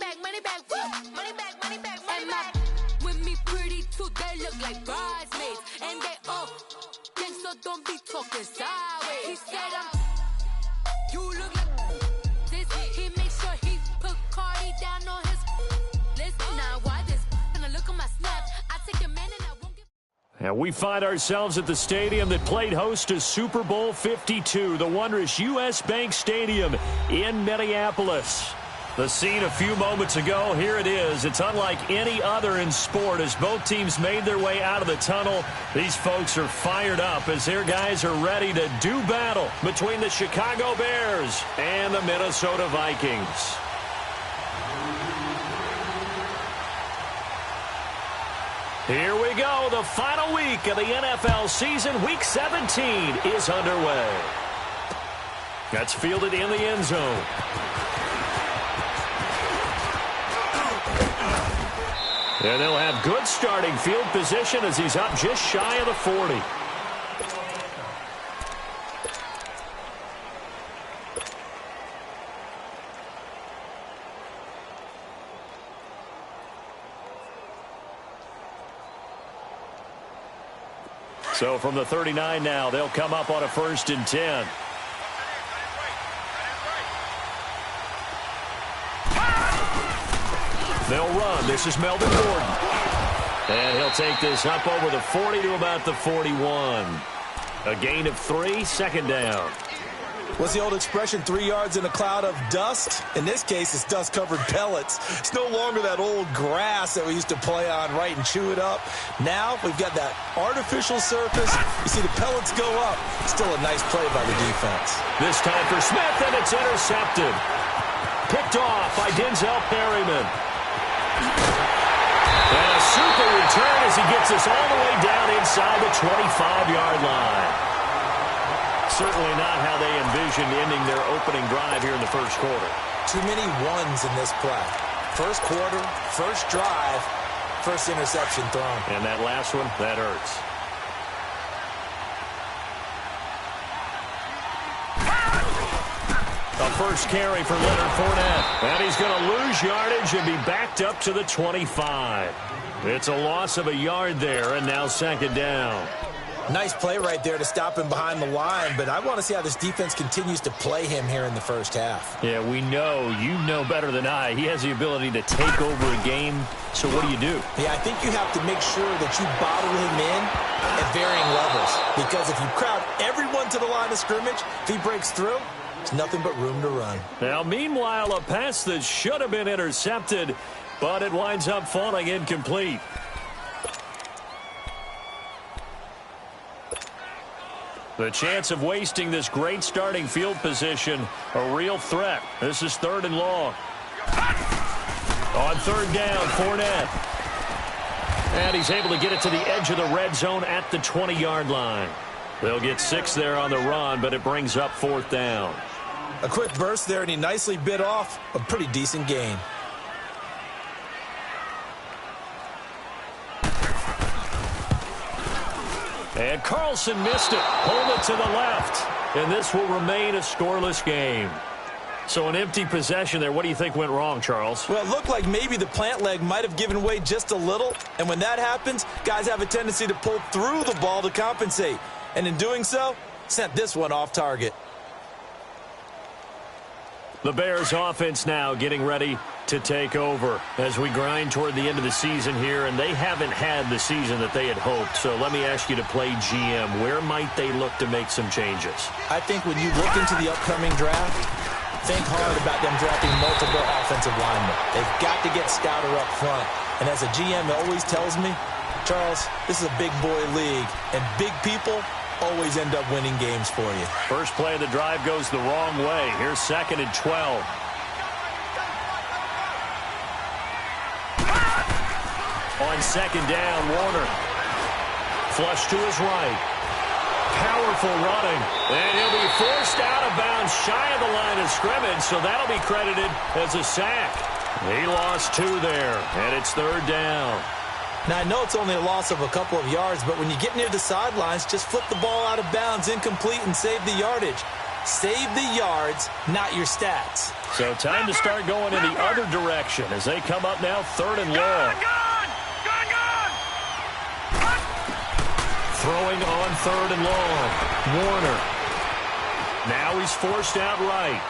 woo. Money back, money back. With me pretty too, they look like bridesmaids. And they all think so, don't be talking sideways. He said you look like this. He makes sure he put Cardi down on his list. Now why this? Gonna look at my snap. I take a man and I won't give. And we find ourselves at the stadium that played host to Super Bowl 52, the wondrous U.S. Bank Stadium in Minneapolis. The scene a few moments ago, here it is. It's unlike any other in sport as both teams made their way out of the tunnel. These folks are fired up as their guys are ready to do battle between the Chicago Bears and the Minnesota Vikings. Here we go. The final week of the NFL season. Week 17 is underway. That's fielded in the end zone. And they'll have good starting field position as he's up just shy of the 40. So from the 39 now, they'll come up on a 1st and 10. They'll run. This is Melvin Gordon. And he'll take this up over the 40 to about the 41. A gain of 3, 2nd down. What's the old expression, 3 yards in a cloud of dust? In this case, it's dust-covered pellets. It's no longer that old grass that we used to play on, right, and chew it up. Now we've got that artificial surface. You see the pellets go up. Still a nice play by the defense. This time for Smith, and it's intercepted. Picked off by Denzel Perryman. And a super return as he gets us all the way down inside the 25-yard line. Certainly not how they envisioned ending their opening drive here in the first quarter. Too many ones in this play. First quarter, first drive, first interception thrown. And that last one, that hurts. A first carry for Leonard Fournette. And he's going to lose yardage and be backed up to the 25. It's a loss of a yard there, and now 2nd down. Nice play right there to stop him behind the line, but I want to see how this defense continues to play him here in the first half. Yeah, we know. You know better than I. He has the ability to take over a game, so what do? Yeah, I think you have to make sure that you bottle him in at varying levels, because if you crowd everyone to the line of scrimmage, if he breaks through, it's nothing but room to run. Now, meanwhile, a pass that should have been intercepted, but it winds up falling incomplete. The chance of wasting this great starting field position, a real threat. This is 3rd and long. On 3rd down, Fournette. And he's able to get it to the edge of the red zone at the 20-yard line. They'll get 6 there on the run, but it brings up 4th down. A quick burst there, and he nicely bit off a pretty decent gain. And Carlson missed it. Hold it to the left. And this will remain a scoreless game. So an empty possession there. What do you think went wrong, Charles? Well, it looked like maybe the plant leg might have given way just a little. And when that happens, guys have a tendency to pull through the ball to compensate. And in doing so, sent this one off target. The Bears offense now getting ready to take over as we grind toward the end of the season here, and they haven't had the season that they had hoped. So let me ask you to play GM. Where might they look to make some changes? I think when you look into the upcoming draft, think hard about them drafting multiple offensive linemen. They've got to get stouter up front. And as a GM always tells me, Charles, this is a big boy league, and big people always end up winning games for you. First play of the drive goes the wrong way. Here's 2nd and 12. On 2nd down, Warner. Flush to his right. Powerful running. And he'll be forced out of bounds shy of the line of scrimmage, so that'll be credited as a sack. He lost 2 there, and it's 3rd down. Now, I know it's only a loss of a couple of yards, but when you get near the sidelines, just flip the ball out of bounds, incomplete, and save the yardage. Save the yards, not your stats. So time to start going in the other direction as they come up now 3rd and long. Throwing on 3rd and long. Warner. Now he's forced out right.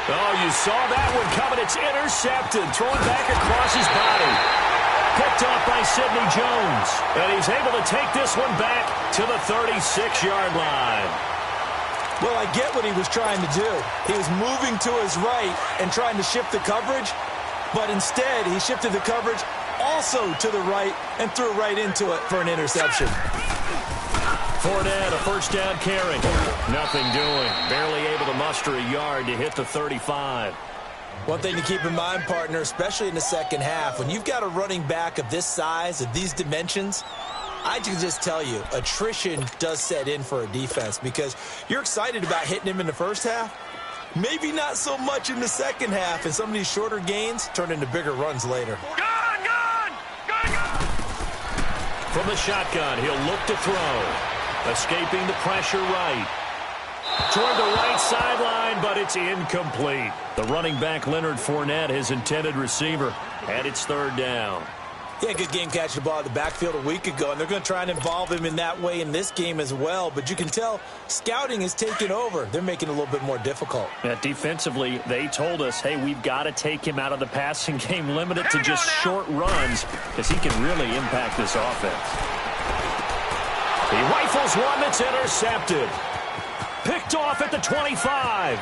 Oh, you saw that one coming. It's intercepted. Thrown back across his body. Picked off by Sidney Jones. And he's able to take this one back to the 36-yard line. Well, I get what he was trying to do. He was moving to his right and trying to shift the coverage, but instead he shifted the coverage also to the right and threw right into it for an interception. Fournette, a first down carry. Nothing doing. Barely able to muster a yard to hit the 35. One thing to keep in mind, partner, especially in the second half, when you've got a running back of this size, of these dimensions, I can just tell you, attrition does set in for a defense because you're excited about hitting him in the first half. Maybe not so much in the second half, and some of these shorter gains turn into bigger runs later. From the shotgun, he'll look to throw. Escaping the pressure right. Toward the right sideline, but it's incomplete. The running back, Leonard Fournette, his intended receiver, and it's 3rd down. Yeah, good game catching the ball at the backfield a week ago, and they're going to try and involve him in that way in this game as well. But you can tell scouting is taking over. They're making it a little bit more difficult. Yeah, defensively, they told us, hey, we've got to take him out of the passing game, limit it to just short runs, because he can really impact this offense. He rifles one that's intercepted. Picked off at the 25.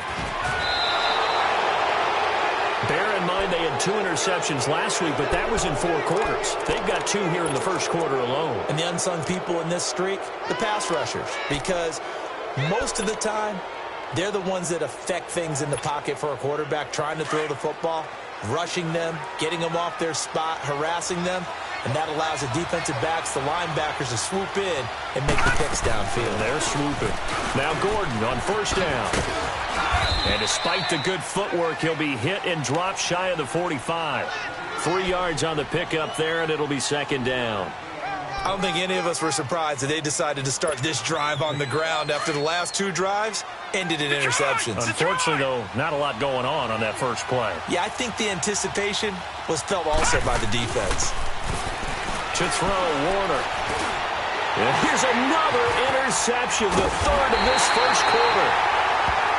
Bear in mind they had 2 interceptions last week, but that was in 4 quarters. They've got 2 here in the first quarter alone. And the unsung people in this streak, the pass rushers, because most of the time, they're the ones that affect things in the pocket for a quarterback, trying to throw the football, rushing them, getting them off their spot, harassing them, and that allows the defensive backs, the linebackers, to swoop in and make the picks downfield. And they're swooping. Now Gordon on first down. And despite the good footwork, he'll be hit and dropped shy of the 45. 3 yards on the pickup there, and it'll be 2nd down. I don't think any of us were surprised that they decided to start this drive on the ground after the last 2 drives ended in interceptions. Unfortunately, though, not a lot going on that first play. Yeah, I think the anticipation was felt also by the defense. To throw, Warner. And here's another interception, the 3rd of this first quarter.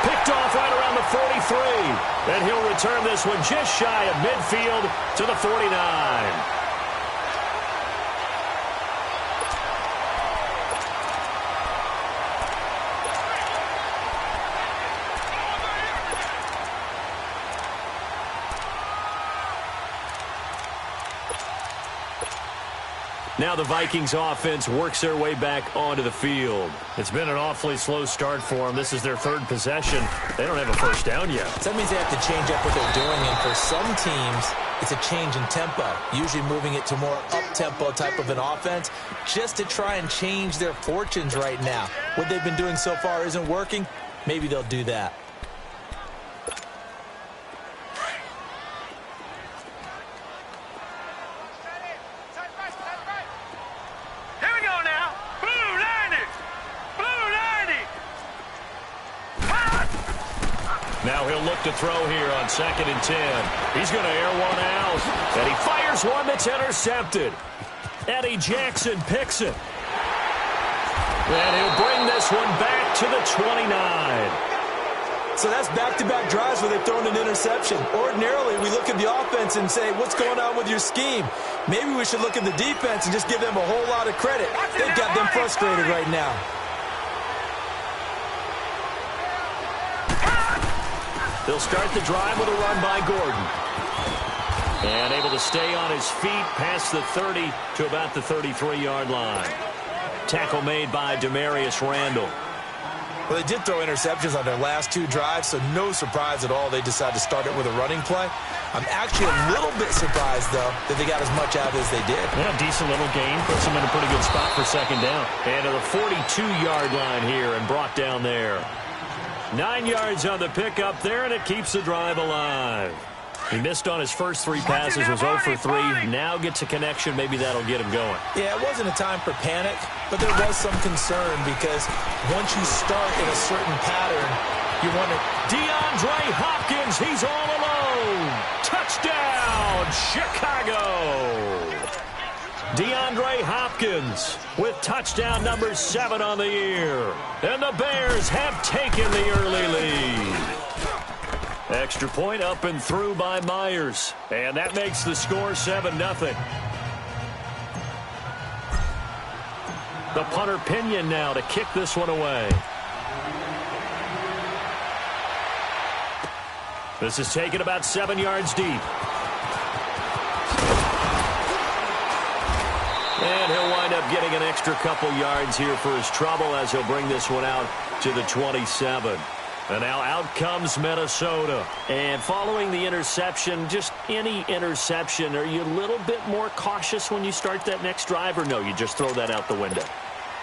Picked off right around the 43. And he'll return this one just shy of midfield to the 49. Now the Vikings offense works their way back onto the field. It's been an awfully slow start for them. This is their 3rd possession. They don't have a first down yet. So that means they have to change up what they're doing, and for some teams, it's a change in tempo, usually moving it to more up-tempo type of an offense just to try and change their fortunes right now. What they've been doing so far isn't working. Maybe they'll do that. Now he'll look to throw here on 2nd and 10. He's going to air one out. And he fires one that's intercepted. Eddie Jackson picks it. And he'll bring this one back to the 29. So that's back-to-back drives where they've thrown an interception. Ordinarily, we look at the offense and say, what's going on with your scheme? Maybe we should look at the defense and just give them a whole lot of credit. They've got them frustrated right now. They'll start the drive with a run by Gordon. And able to stay on his feet past the 30 to about the 33-yard line. Tackle made by Demarius Randall. Well, they did throw interceptions on their last 2 drives, so no surprise at all they decided to start it with a running play. I'm actually a little bit surprised, though, that they got as much out as they did. Yeah, decent little gain. Puts them in a pretty good spot for 2nd down. And to the 42-yard line here and brought down there. 9 yards on the pickup there, and it keeps the drive alive. He missed on his first 3 passes, was 0 for 3. Now gets a connection. Maybe that'll get him going. Yeah, it wasn't a time for panic, but there was some concern because once you start in a certain pattern, you wonder. DeAndre Hopkins, he's all alone. Touchdown, Chicago. DeAndre Hopkins with touchdown number 7 on the year. And the Bears have taken the early lead. Extra point up and through by Myers. And that makes the score 7-0. The punter Pinion now to kick this one away. This is taken about 7 yards deep. And he'll wind up getting an extra couple yards here for his trouble as he'll bring this one out to the 27. And now out comes Minnesota. And following the interception, just any interception, are you a little bit more cautious when you start that next drive, or no, you just throw that out the window?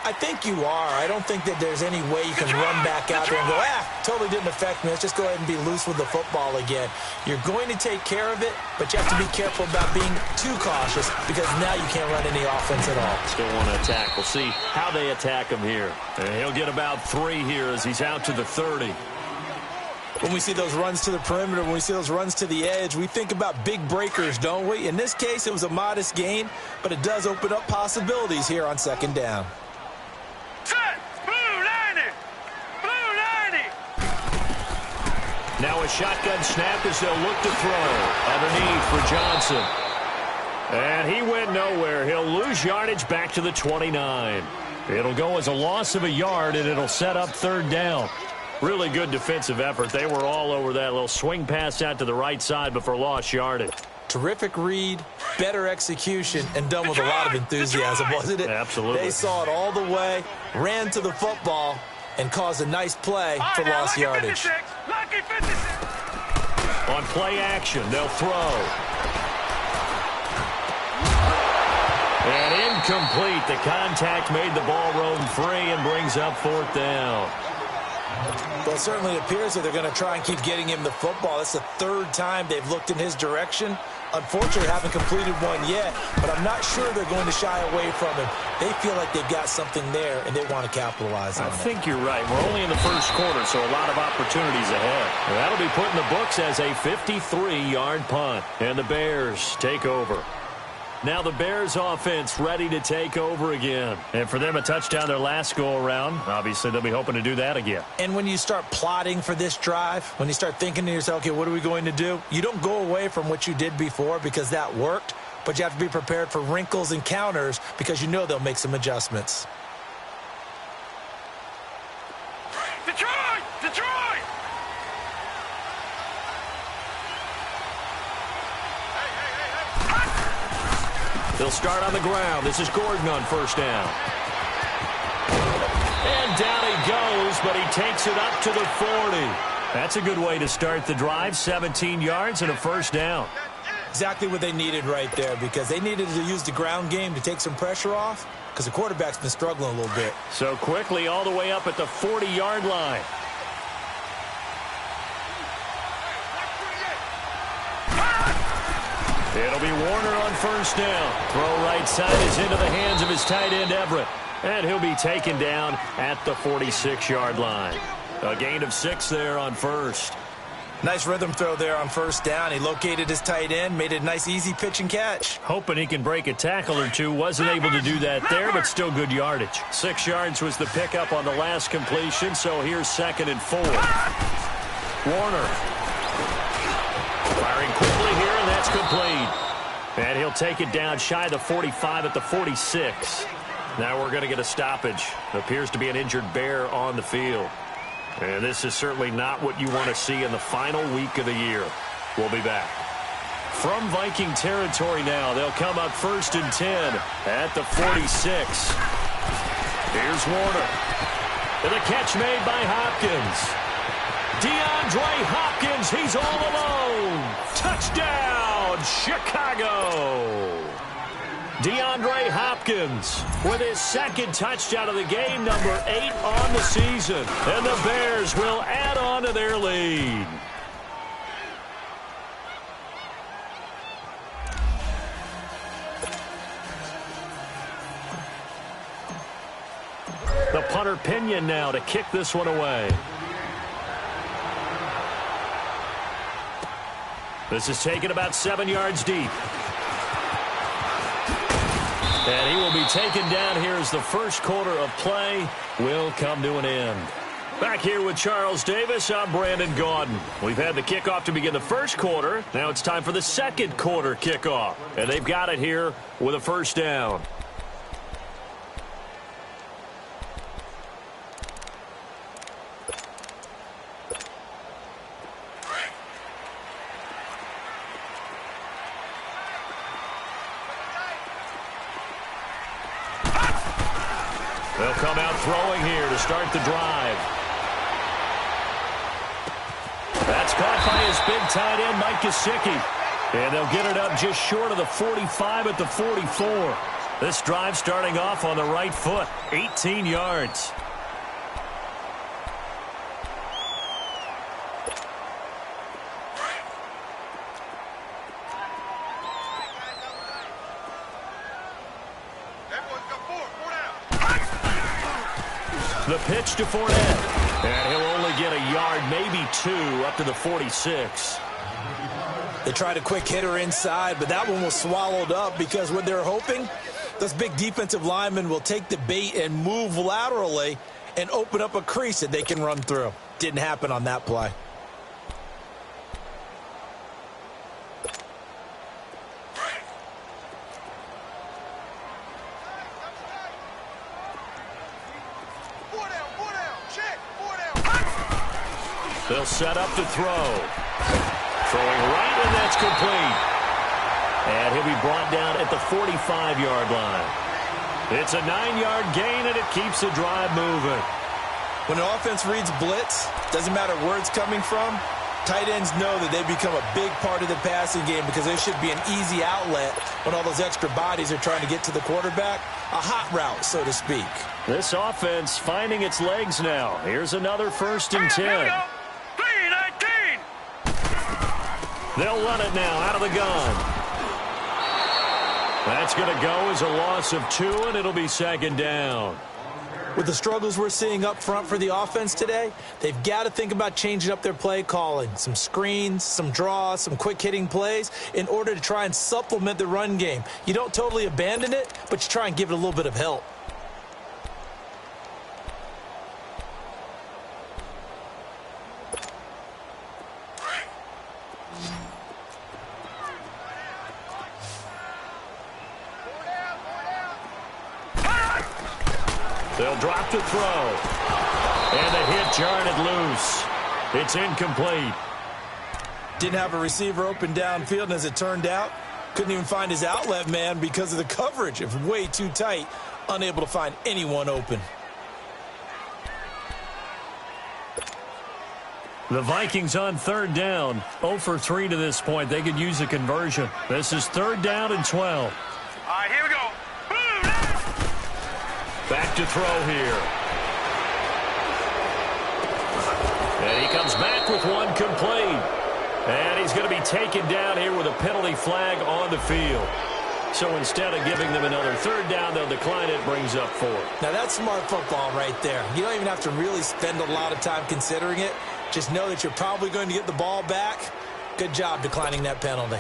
I think you are. I don't think that there's any way you can run back out there and go, totally didn't affect me. Let's just go ahead and be loose with the football again. You're going to take care of it, but you have to be careful about being too cautious because now you can't run any offense at all. Still want to attack. We'll see how they attack him here. And he'll get about 3 here as he's out to the 30. When we see those runs to the perimeter, when we see those runs to the edge, we think about big breakers, don't we? In this case, it was a modest gain, but it does open up possibilities here on second down. Now a shotgun snap as they'll look to throw. Underneath for Johnson. And he went nowhere. He'll lose yardage back to the 29. It'll go as a loss of a yard, and it'll set up third down. Really good defensive effort. They were all over that little swing pass out to the right side, but for lost yardage. Terrific read, better execution, and done with a lot of enthusiasm, wasn't it? Absolutely. They saw it all the way, ran to the football, and caused a nice play for lost yardage. On play action, they'll throw. And incomplete. The contact made the ball roam free and brings up fourth down. Well, it certainly appears that they're going to try and keep getting him the football. That's the 3rd time they've looked in his direction. Unfortunately, haven't completed one yet, but I'm not sure they're going to shy away from him. They feel like they've got something there, and they want to capitalize on it. I think you're right. We're only in the first quarter, so a lot of opportunities ahead. And that'll be put in the books as a 53-yard punt, and the Bears take over. Now the Bears offense ready to take over again. And for them, a touchdown their last go-around. Obviously, they'll be hoping to do that again. And when you start plotting for this drive, when you start thinking to yourself, okay, what are we going to do? You don't go away from what you did before because that worked, but you have to be prepared for wrinkles and counters because you know they'll make some adjustments. Detroit! They'll start on the ground. This is Gordon on first down. And down he goes, but he takes it up to the 40. That's a good way to start the drive. 17 yards and a first down. Exactly what they needed right there because they needed to use the ground game to take some pressure off because the quarterback's been struggling a little bit. So quickly all the way up at the 40-yard line. It'll be Warner on first down. Throw right side is into the hands of his tight end, Everett. And he'll be taken down at the 46-yard line. A gain of 6 there on first. Nice rhythm throw there on first down. He located his tight end, made it a nice easy pitch and catch. Hoping he can break a tackle or two. Wasn't able to do that there, but still good yardage. 6 yards was the pickup on the last completion, so here's 2nd and 4. Warner firing quickly here, and that's complete. And he'll take it down shy of the 45 at the 46. Now we're going to get a stoppage. Appears to be an injured Bear on the field. And this is certainly not what you want to see in the final week of the year. We'll be back. From Viking territory now, they'll come up 1st and 10 at the 46. Here's Warner. And the catch made by Hopkins. DeAndre Hopkins, he's all alone. Touchdown, Chicago. DeAndre Hopkins with his 2nd touchdown of the game, number 8 on the season. And the Bears will add on to their lead. The punter Pinion now to kick this one away. This is taken about 7 yards deep. And he will be taken down here as the first quarter of play will come to an end. Back here with Charles Davis, I'm Brandon Gaudin. We've had the kickoff to begin the first quarter. Now it's time for the second quarter kickoff. And they've got it here with a first down. They'll come out throwing here to start the drive. That's caught by his big tight end, Mike Gesicki. And they'll get it up just short of the 45 at the 44. This drive starting off on the right foot, 18 yards. The pitch to Fournette. And he'll only get a yard, maybe 2, up to the 46. They tried a quick hitter inside, but that one was swallowed up because what they're hoping, those big defensive linemen will take the bait and move laterally and open up a crease that they can run through. Didn't happen on that play. They'll set up to throw. Throwing right, and that's complete. And he'll be brought down at the 45-yard line. It's a 9-yard gain, and it keeps the drive moving. When an offense reads blitz, doesn't matter where it's coming from, tight ends know that they become a big part of the passing game because there should be an easy outlet when all those extra bodies are trying to get to the quarterback. A hot route, so to speak. This offense finding its legs now. Here's another 1st and 10. They'll run it now out of the gun. That's going to go as a loss of 2, and it'll be 2nd down. With the struggles we're seeing up front for the offense today, they've got to think about changing up their play calling. Some screens, some draws, some quick-hitting plays in order to try and supplement the run game. You don't totally abandon it, but you try and give it a little bit of help. They'll drop to throw. And the hit jarred it loose. It's incomplete. Didn't have a receiver open downfield, and as it turned out, couldn't even find his outlet man because of the coverage. It was way too tight, unable to find anyone open. The Vikings on 3rd down, 0 for 3 to this point. They could use a conversion. This is 3rd down and 12. All right, here we go. Back to throw here. And he comes back with one complete. And he's going to be taken down here with a penalty flag on the field. So instead of giving them another 3rd down, they'll decline it, brings up 4. Now that's smart football right there. You don't even have to really spend a lot of time considering it. Just know that you're probably going to get the ball back. Good job declining that penalty.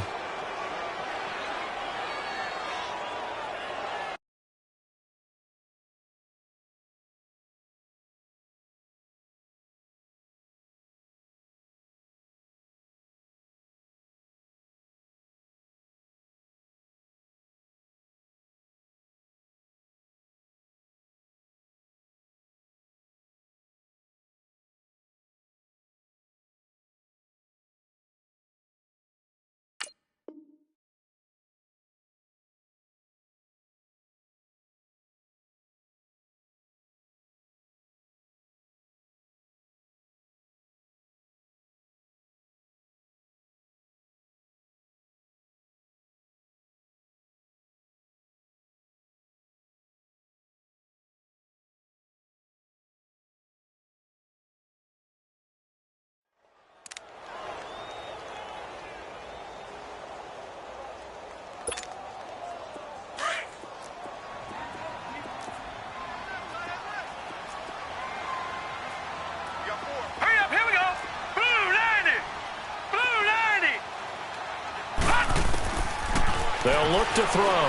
They'll look to throw.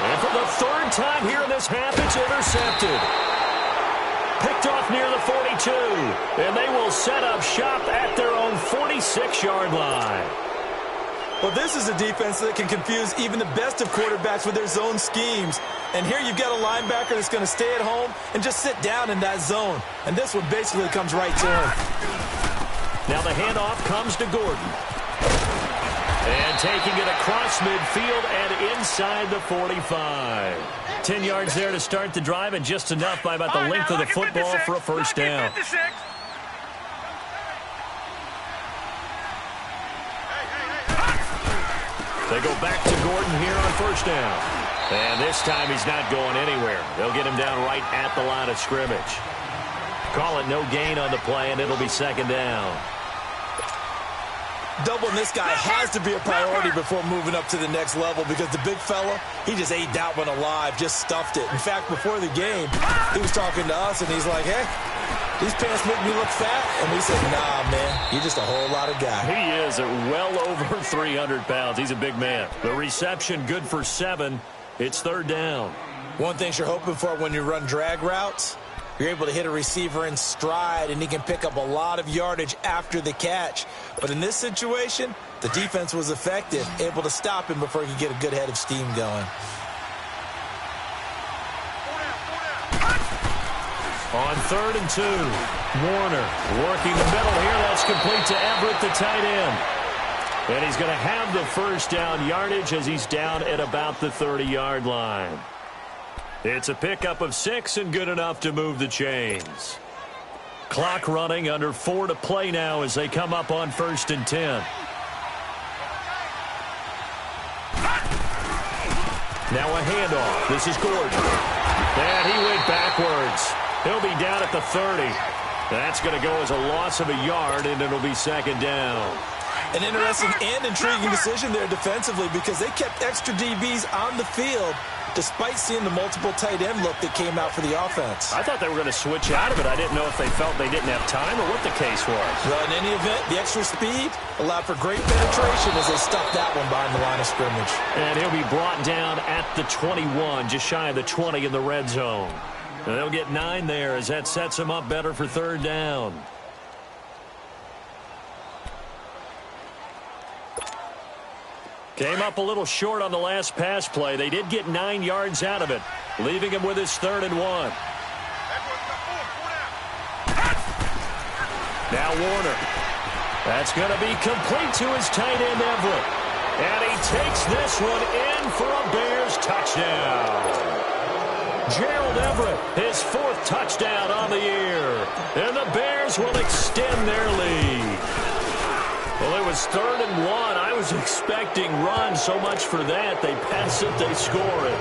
And for the third time here in this half, it's intercepted. Picked off near the 42. And they will set up shop at their own 46-yard line. Well, this is a defense that can confuse even the best of quarterbacks with their zone schemes. And here you've got a linebacker that's going to stay at home and just sit down in that zone. And this one basically comes right to him. Now the handoff comes to Gordon. And taking it across midfield and inside the 45. 10 yards there to start the drive, and just enough by about the length of the football for a first down. They go back to Gordon here on first down. And this time he's not going anywhere. They'll get him down right at the line of scrimmage. Call it no gain on the play, and it'll be second down. Doubling this guy has to be a priority before moving up to the next level, because the big fella, he just ate that one alive, just stuffed it. In fact, before the game, he was talking to us, and he's like, hey, these pants make me look fat. And we said, nah, man, you're just a whole lot of guy. He is at well over 300 pounds. He's a big man. The reception good for 7. It's third down. One thing you're hoping for when you run drag routes, you're able to hit a receiver in stride, and he can pick up a lot of yardage after the catch. But in this situation, the defense was effective, able to stop him before he could get a good head of steam going. On 3rd and 2, Warner working the middle here. That's complete to Everett, the tight end. And he's going to have the first down yardage as he's down at about the 30-yard line. It's a pickup of 6 and good enough to move the chains. Clock running, under 4 to play now as they come up on 1st and 10. Now a handoff. This is Gordon. And he went backwards. He'll be down at the 30. That's going to go as a loss of a yard, and it'll be second down. An interesting and intriguing decision there defensively, because they kept extra DBs on the field despite seeing the multiple tight end look that came out for the offense. I thought they were going to switch out of it. I didn't know if they felt they didn't have time or what the case was. Well, in any event, the extra speed allowed for great penetration as they stuffed that one behind the line of scrimmage. And he'll be brought down at the 21, just shy of the 20 in the red zone. And they'll get 9 there as that sets them up better for third down. Came up a little short on the last pass play. They did get 9 yards out of it, leaving him with his 3rd and 1. Now Warner. That's going to be complete to his tight end, Everett. And he takes this one in for a Bears touchdown. Gerald Everett, his 4th touchdown on the year. And the Bears will extend their lead. Well, it was 3rd and 1. I was expecting run, so much for that. They pass it, they score it.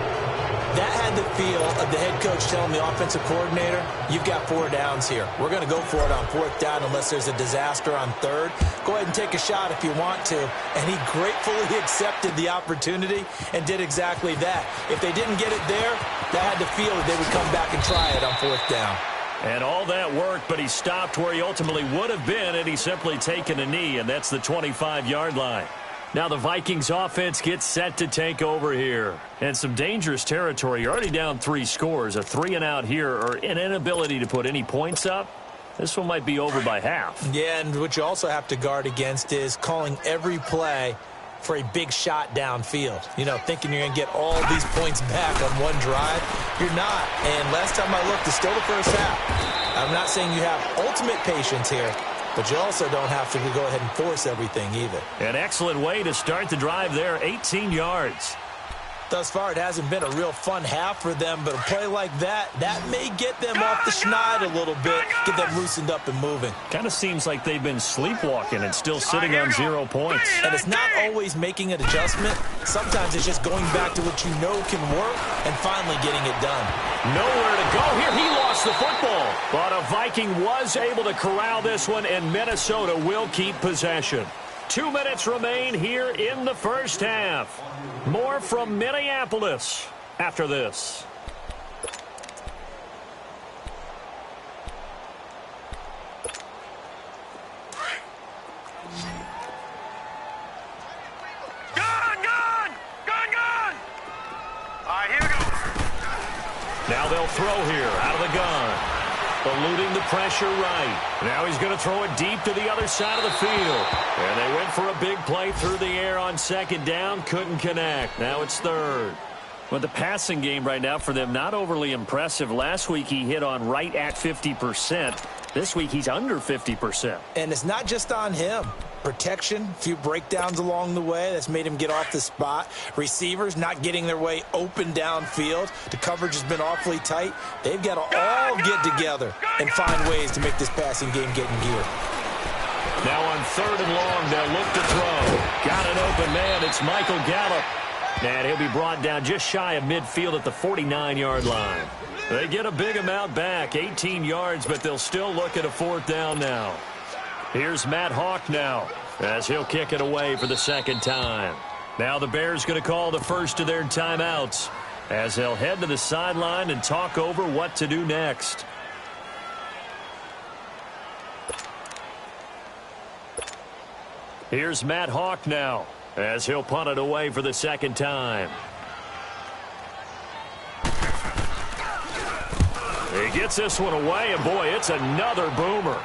That had the feel of the head coach telling the offensive coordinator, you've got 4 downs here. We're going to go for it on 4th down unless there's a disaster on 3rd. Go ahead and take a shot if you want to. And he gratefully accepted the opportunity and did exactly that. If they didn't get it there, that had the feel that they would come back and try it on 4th down. And all that worked, but he stopped where he ultimately would have been, and he's simply taken a knee, and that's the 25-yard line. Now the Vikings offense gets set to take over here. And some dangerous territory. You're already down 3 scores. A 3-and-out here, or an inability to put any points up. This one might be over by half. Yeah, and what you also have to guard against is calling every play for a big shot downfield. You know, thinking you're going to get all these points back on one drive. You're not. And last time I looked, it's still the first half. I'm not saying you have ultimate patience here, but you also don't have to go ahead and force everything either. An excellent way to start the drive there, 18 yards. Thus far, it hasn't been a real fun half for them, but a play like that may get them off the schneid a little bit, get them loosened up and moving. Kind of seems like they've been sleepwalking and still sitting on 0 points. And it's not always making an adjustment. Sometimes it's just going back to what you know can work and finally getting it done. Nowhere to go here. He lost the football. But a Viking was able to corral this one, and Minnesota will keep possession. 2 minutes remain here in the first half. More from Minneapolis after this. Now they'll throw here out of the gun. Eluding the pressure right. Now he's going to throw it deep to the other side of the field. And they went for a big play through the air on second down. Couldn't connect. Now it's third. Well, the passing game right now for them, not overly impressive. Last week he hit on right at 50%. This week he's under 50%. And it's not just on him. Protection, a few breakdowns along the way. That's made him get off the spot. Receivers not getting their way open downfield. The coverage has been awfully tight. They've got to all get together and find ways to make this passing game get in gear. Now on third and long, they'll look to throw. Got an open man. It's Michael Gallup. And he'll be brought down just shy of midfield at the 49-yard line. They get a big amount back, 18 yards, but they'll still look at a fourth down now. Here's Matt Hawk now as he'll kick it away for the second time. Now the Bears going to call the first of their timeouts as they'll head to the sideline and talk over what to do next. Here's Matt Hawk now as he'll punt it away for the second time. He gets this one away, and boy, it's another boomer.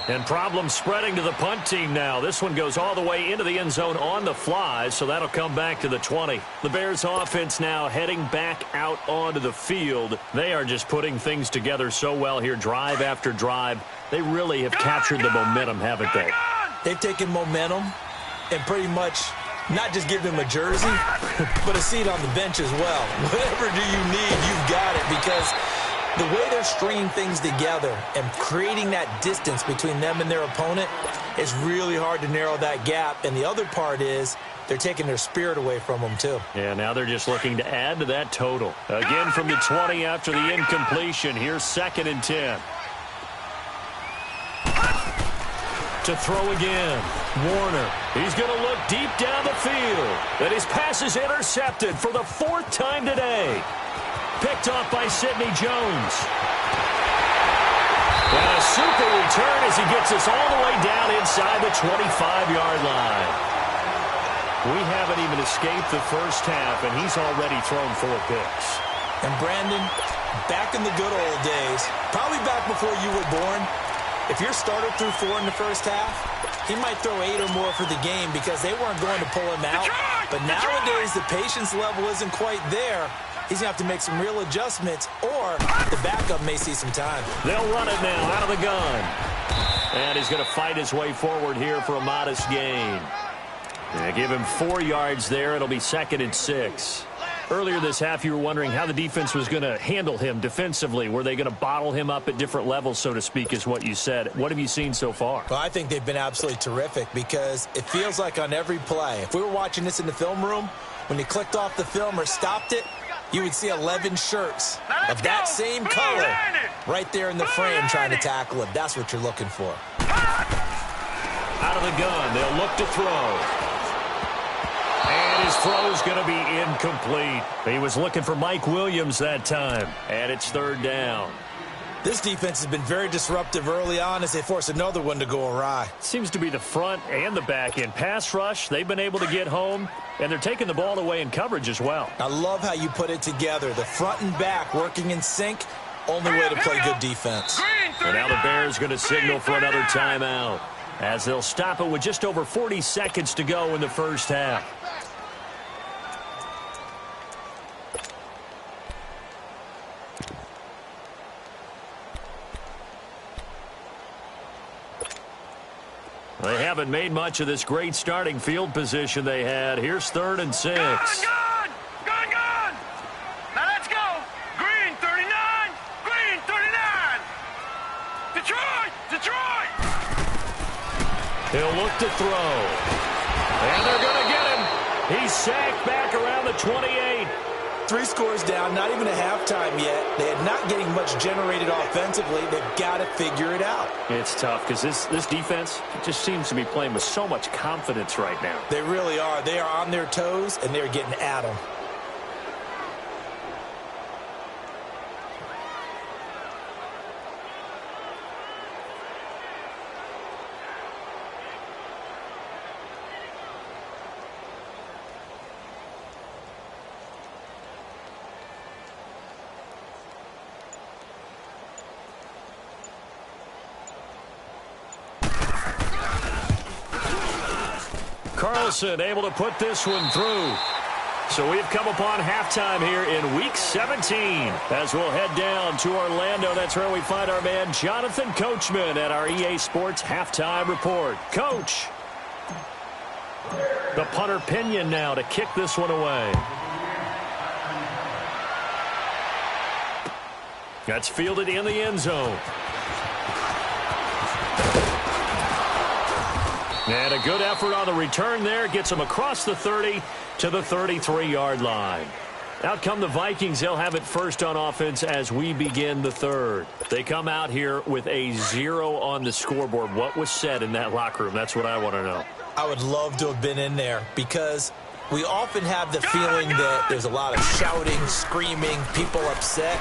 And problems spreading to the punt team now. This one goes all the way into the end zone on the fly, so that'll come back to the 20. The Bears offense now heading back out onto the field. They are just putting things together so well here, drive after drive. They really have captured the momentum, haven't they? They've taken momentum and pretty much not just give them a jersey, but a seat on the bench as well. Whatever do you need, you've got it, because the way they're stringing things together and creating that distance between them and their opponent is really hard to narrow that gap. And the other part is they're taking their spirit away from them, too. Yeah, now they're just looking to add to that total. Again from the 20 after the incompletion. Here's 2nd and 10. To throw again. Warner. He's going to look deep down the field. And his pass is intercepted for the 4th time today. Picked off by Sidney Jones. And a super return as he gets us all the way down inside the 25-yard line. We haven't even escaped the first half, and he's already thrown 4 picks. And Brandon, back in the good old days, probably back before you were born, if your starter threw 4 in the first half, he might throw 8 or more for the game because they weren't going to pull him out. But nowadays, the patience level isn't quite there. He's going to have to make some real adjustments, or the backup may see some time. They'll run it now out of the gun. And he's going to fight his way forward here for a modest gain. They give him 4 yards there. It'll be 2nd and 6. Earlier this half, you were wondering how the defense was going to handle him defensively. Were they going to bottle him up at different levels, so to speak, is what you said. What have you seen so far? Well, I think they've been absolutely terrific because it feels like on every play, if we were watching this in the film room, when you clicked off the film or stopped it, you would see 11 shirts of that same color right there in the frame trying to tackle him. That's what you're looking for. Out of the gun, they'll look to throw. And his throw's going to be incomplete. He was looking for Mike Williams that time. And it's 3rd down. This defense has been very disruptive early on as they force another one to go awry. Seems to be the front and the back end. Pass rush, they've been able to get home, and they're taking the ball away in coverage as well. I love how you put it together. The front and back working in sync, only way to play good defense. And now the Bears going to signal for another timeout as they'll stop it with just over 40 seconds to go in the first half. They haven't made much of this great starting field position they had. Here's 3rd and 6. Gone! Now let's go! Green 39! Green 39! Detroit! He'll look to throw. And they're going to get him. He's sacked back around the 28. 3 scores down, not even a halftime yet. They are not getting much generated offensively. They've got to figure it out. It's tough because this defense just seems to be playing with so much confidence right now. They really are. They are on their toes, and they're getting at them. Carlson able to put this one through. So we've come upon halftime here in Week 17 as we'll head down to Orlando. That's where we find our man Jonathan Coachman at our EA Sports Halftime Report. Coach, the punter Pinion now to kick this one away. That's fielded in the end zone. And a good effort on the return there. Gets him across the 30 to the 33-yard line. Out come the Vikings. They'll have it first on offense as we begin the third. They come out here with a 0 on the scoreboard. What was said in that locker room? That's what I want to know. I would love to have been in there because we often have the feeling that there's a lot of shouting, screaming, people upset.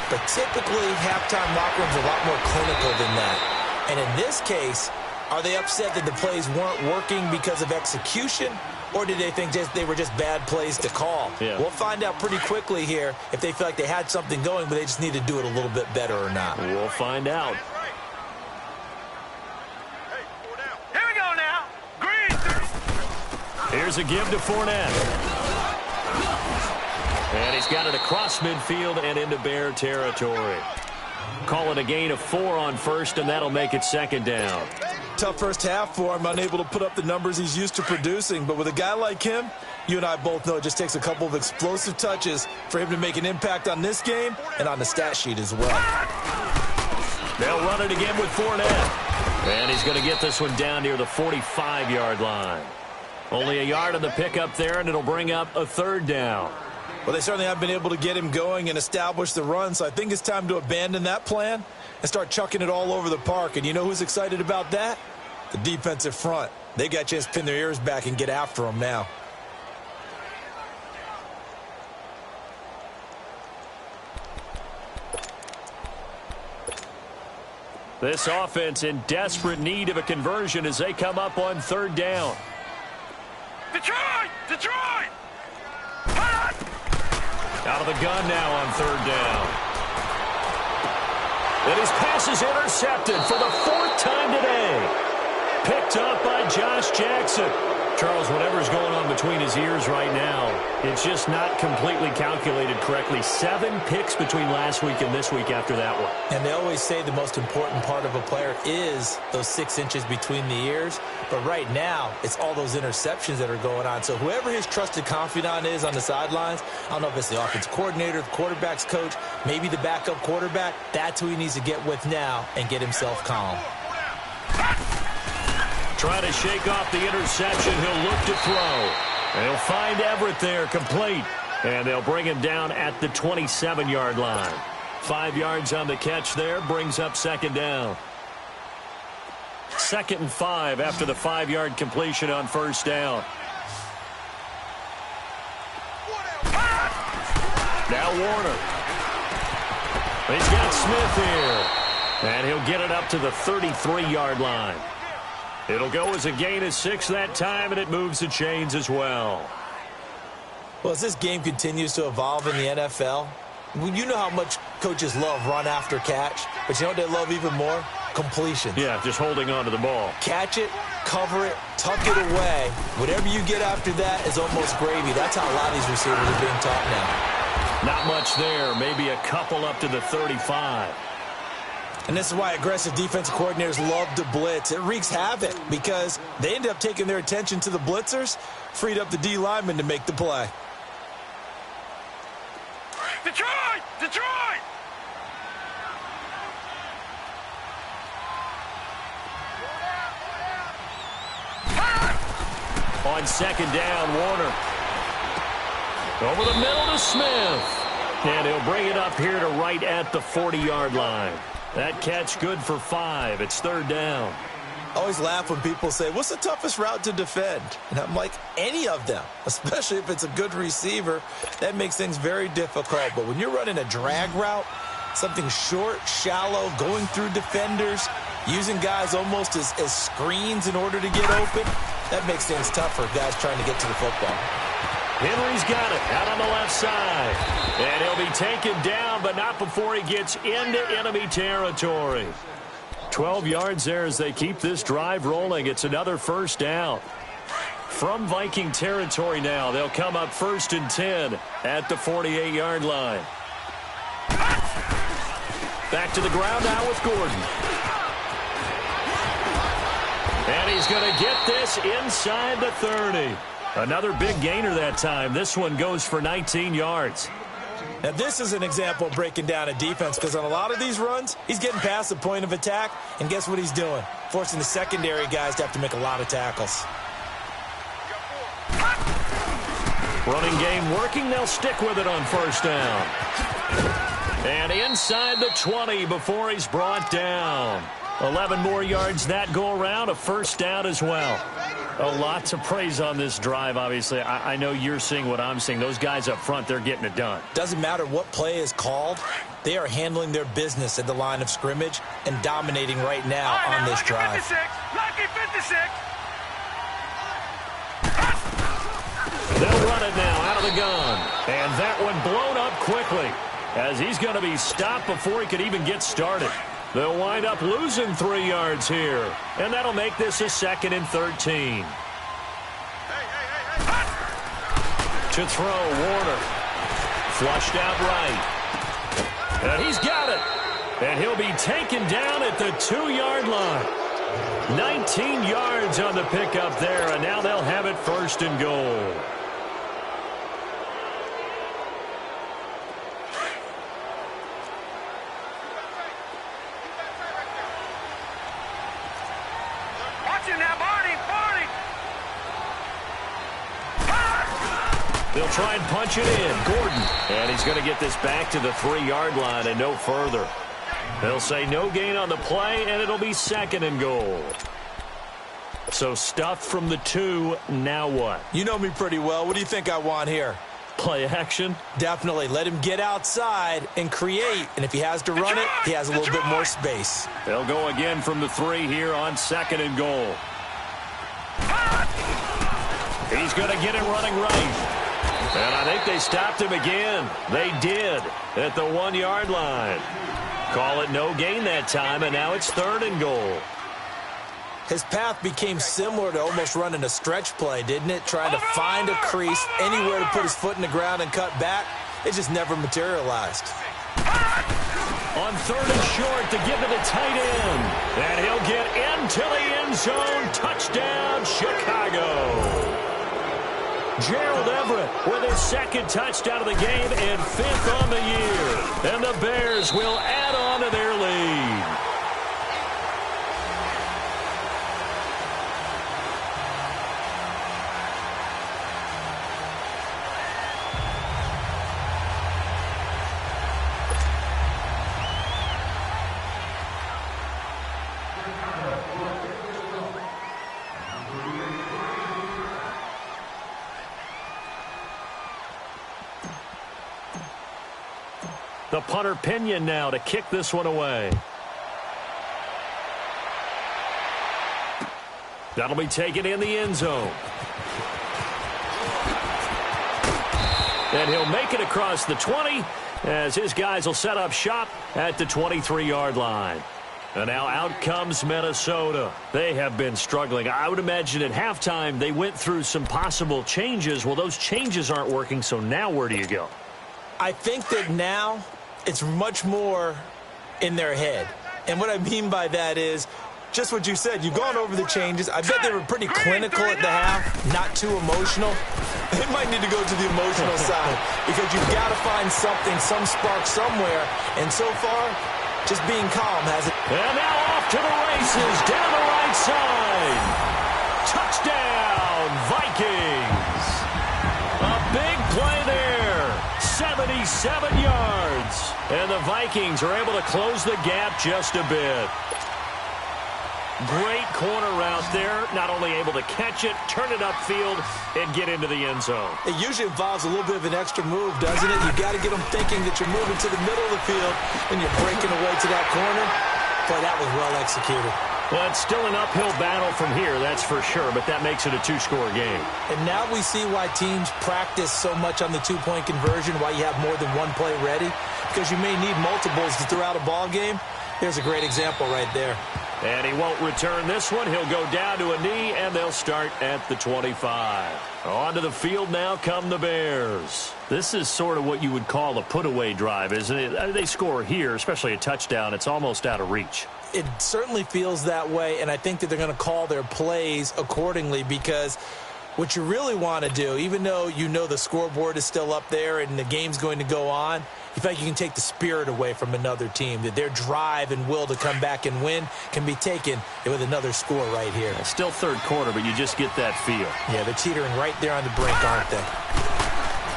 But typically, halftime locker rooms are a lot more clinical than that. And in this case, are they upset that the plays weren't working because of execution, or did they think they were just bad plays to call? Yeah. We'll find out pretty quickly here if they feel like they had something going, but they just need to do it a little bit better or not. We'll find out. Here we go now. Green. Here's a give to Fournette. And he's got it across midfield and into Bear territory. Call it a gain of 4 on first, and that'll make it second down. Tough first half for him, unable to put up the numbers he's used to producing. But with a guy like him, you and I both know it just takes a couple of explosive touches for him to make an impact on this game and on the stat sheet as well. They'll run it again with Fournette. And he's going to get this one down near the 45-yard line. Only a yard on the pickup there, and it'll bring up a third down. Well, they certainly have been able to get him going and establish the run, so I think it's time to abandon that plan and start chucking it all over the park. And you know who's excited about that? The defensive front. They got a chance to pin their ears back and get after him now. This offense in desperate need of a conversion as they come up on third down. Detroit! Detroit! Out of the gun now on third down. And his pass is intercepted for the 4th time today. Picked up by Josh Jackson. Charles, whatever's going on between his ears right now, it's just not completely calculated correctly. 7 picks between last week and this week after that one. And they always say the most important part of a player is those 6 inches between the ears. But right now, it's all those interceptions that are going on. So whoever his trusted confidant is on the sidelines, I don't know if it's the offensive coordinator, the quarterback's coach, maybe the backup quarterback, that's who he needs to get with now and get himself calm. Trying to shake off the interception. He'll look to throw. And he'll find Everett there, complete. And they'll bring him down at the 27-yard line. 5 yards on the catch there, brings up second down. 2nd and 5 after the 5-yard completion on first down. Now Warner. He's got Smith here. And he'll get it up to the 33-yard line. It'll go as a gain of 6 that time, and it moves the chains as well. Well, as this game continues to evolve in the NFL, you know how much coaches love run after catch, but you know what they love even more? Completion. Yeah, just holding on to the ball. Catch it, cover it, tuck it away. Whatever you get after that is almost gravy. That's how a lot of these receivers are being taught now. Not much there. Maybe a couple up to the 35. And this is why aggressive defensive coordinators love to blitz. It wreaks havoc because they end up taking their attention to the blitzers, freed up the D lineman to make the play. Detroit! Detroit! On second down, Warner. Over the middle to Smith. And he'll bring it up here to right at the 40-yard line. That catch good for 5. It's third down. I always laugh when people say, what's the toughest route to defend? And I'm like, any of them, especially if it's a good receiver. That makes things very difficult. But when you're running a drag route, something short, shallow, going through defenders, using guys almost as screens in order to get open, that makes things tough for guys trying to get to the football. Henry's got it out on the left side. And he'll be taken down, but not before he gets into enemy territory. 12 yards there as they keep this drive rolling. It's another first down. From Viking territory now, they'll come up 1st and 10 at the 48-yard line. Back to the ground now with Gordon. And he's going to get this inside the 30. Another big gainer that time. This one goes for 19 yards. Now, this is an example of breaking down a defense, because on a lot of these runs, he's getting past the point of attack, and guess what he's doing? Forcing the secondary guys to have to make a lot of tackles. Running game working. They'll stick with it on 1st down. And inside the 20 before he's brought down. 11 more yards that go around, a 1st down as well. A lot to praise on this drive, obviously. I know you're seeing what I'm seeing. Those guys up front, they're getting it done. Doesn't matter what play is called. They are handling their business at the line of scrimmage and dominating right now on this drive. 56, lucky 56. They'll run it now out of the gun. And that one blown up quickly as he's going to be stopped before he could even get started. They'll wind up losing 3 yards here. And that'll make this a 2nd and 13. To throw, Warner. Flushed out right. And he's got it. And he'll be taken down at the 2-yard line. 19 yards on the pickup there. And now they'll have it 1st and goal. They'll try and punch it in. Gordon. And he's going to get this back to the 3-yard line and no further. They'll say no gain on the play, and it'll be 2nd and goal. So stuff from the 2. Now what? You know me pretty well. What do you think I want here? Play action? Definitely. Let him get outside and create. And if he has to run it, he has a little bit more space. They'll go again from the 3 here on 2nd and goal. He's going to get it running right. And I think they stopped him again. They did at the 1-yard line. Call it no gain that time, and now it's 3rd and goal. His path became similar to almost running a stretch play, didn't it? Trying to find a crease, anywhere to put his foot in the ground and cut back. It just never materialized. On 3rd and short to give to the tight end. And he'll get into the end zone. Touchdown, Chicago. Gerald Everett with his 2nd touchdown of the game and 5th on the year. And the Bears will add on to their lead. The punter Pinion now to kick this one away. That'll be taken in the end zone. And he'll make it across the 20 as his guys will set up shop at the 23-yard line. And now out comes Minnesota. They have been struggling. I would imagine at halftime they went through some possible changes. Well, those changes aren't working, so now where do you go? I think that now it's much more in their head. And what I mean by that is just what you said. You've gone over the changes. I bet they were pretty clinical at the half, not too emotional. They might need to go to the emotional side because you've got to find something, some spark somewhere. And so far, just being calm has it. And now off to the races down the right side. Touchdown, Vikings. A big play there. 77 yards. And the Vikings are able to close the gap just a bit. Great corner route there. Not only able to catch it, turn it upfield, and get into the end zone. It usually involves a little bit of an extra move, doesn't it? You've got to get them thinking that you're moving to the middle of the field and you're breaking away to that corner. Boy, that was well executed. Well, it's still an uphill battle from here, that's for sure, but that makes it a two-score game. And now we see why teams practice so much on the two-point conversion, why you have more than one play ready, because you may need multiples to throw out a ball game. Here's a great example right there. And he won't return this one. He'll go down to a knee, and they'll start at the 25. Onto the field now come the Bears. This is sort of what you would call a put-away drive, isn't it? They score here, especially a touchdown. It's almost out of reach. It certainly feels that way, and I think that they're going to call their plays accordingly, because what you really want to do, even though you know the scoreboard is still up there and the game's going to go on, you feel like you can take the spirit away from another team, that their drive and will to come back and win can be taken with another score right here. It's still third quarter, but you just get that feel. Yeah, they're teetering right there on the brink, aren't they?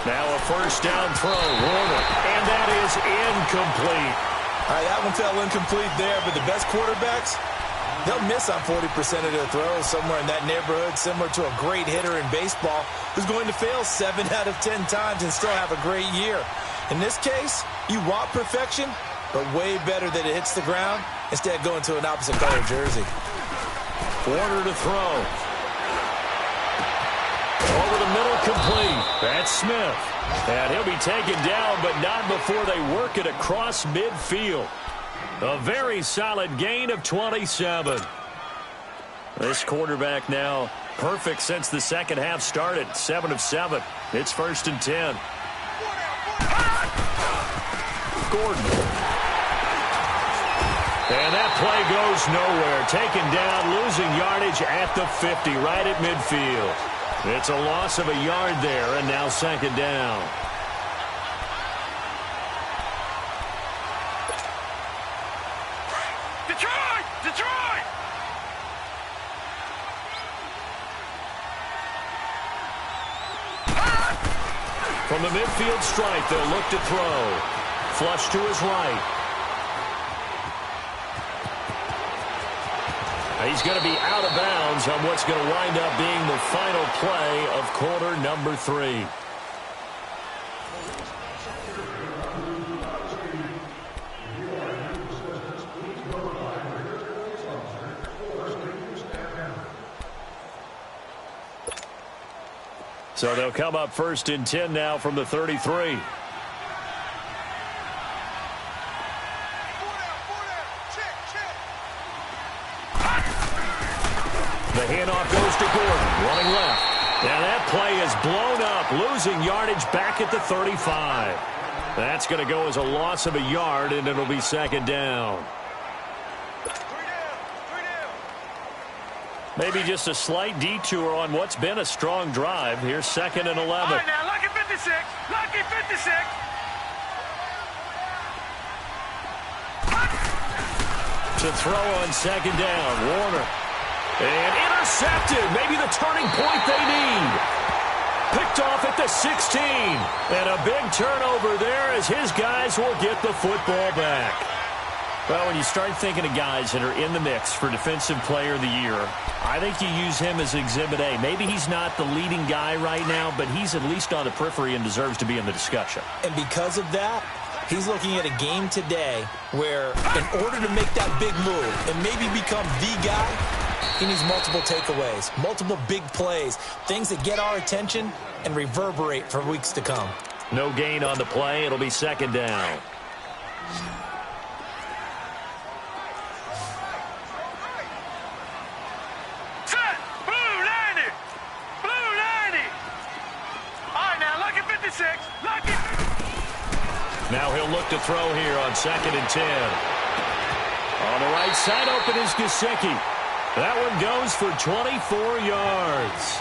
Now a first down throw, Warner, and that is incomplete. All right, that one fell incomplete there, but the best quarterbacks, they'll miss on 40% of their throws, somewhere in that neighborhood, similar to a great hitter in baseball who's going to fail 7 out of 10 times and still have a great year. In this case, you want perfection, but way better that it hits the ground instead of going to an opposite color jersey. Warner to throw. Over the middle, complete. That's Smith. And he'll be taken down, but not before they work it across midfield. A very solid gain of 27. This quarterback now perfect since the second half started. 7 of 7. It's 1st and 10. Gordon. And that play goes nowhere. Taken down, losing yardage at the 50, right at midfield. It's a loss of a yard there, and now 2nd down. Detroit! Detroit! From the midfield stripe, they'll look to throw. Flush to his right. He's going to be out of bounds on what's going to wind up being the final play of quarter number 3. So they'll come up 1st and 10 now from the 33. The handoff goes to Gordon, running left. Now that play is blown up, losing yardage back at the 35. That's going to go as a loss of a yard, and it'll be 2nd down. Maybe just a slight detour on what's been a strong drive. Here's 2nd and 11. All right, now, lucky 56. Lucky 56. To throw on 2nd down, Warner. And intercepted. Maybe the turning point they need. Picked off at the 16. And a big turnover there as his guys will get the football back. Well, when you start thinking of guys that are in the mix for Defensive Player of the Year, I think you use him as Exhibit A. Maybe he's not the leading guy right now, but he's at least on the periphery and deserves to be in the discussion. And because of that, he's looking at a game today where in order to make that big move and maybe become the guy, he needs multiple takeaways, multiple big plays, things that get our attention and reverberate for weeks to come. No gain on the play. It'll be 2nd down. Set! Blue 90! Blue 90! All right, now, lucky 56. Lucky. Now he'll look to throw here on 2nd and 10. On the right side, open is Gesicki. That one goes for 24 yards.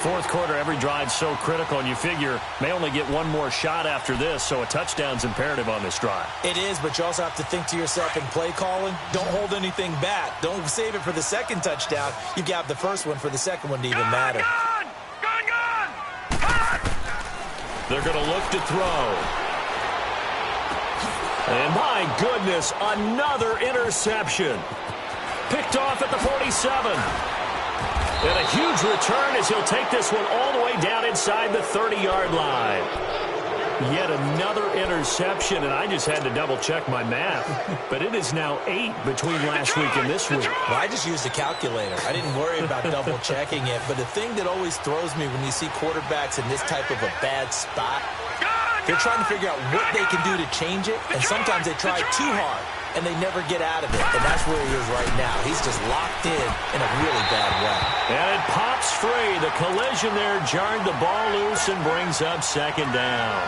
Fourth quarter, every drive's so critical, and you figure may only get one more shot after this, so a touchdown's imperative on this drive. It is, but you also have to think to yourself in play calling, don't hold anything back. Don't save it for the 2nd touchdown. You got the first one for the 2nd one to even matter. Gun! They're going to look to throw. And my goodness, another interception. Picked off at the 47. And a huge return as he'll take this one all the way down inside the 30-yard line. Yet another interception, and I just had to double-check my math. But it is now 8 between last week and this week. Well, I just used a calculator. I didn't worry about double-checking it. But the thing that always throws me when you see quarterbacks in this type of a bad spot, they're trying to figure out what they can do to change it, and sometimes they try too hard and they never get out of it. And that's where he is right now. He's just locked in a really bad way. And it pops free. The collision there jarred the ball loose and brings up second down.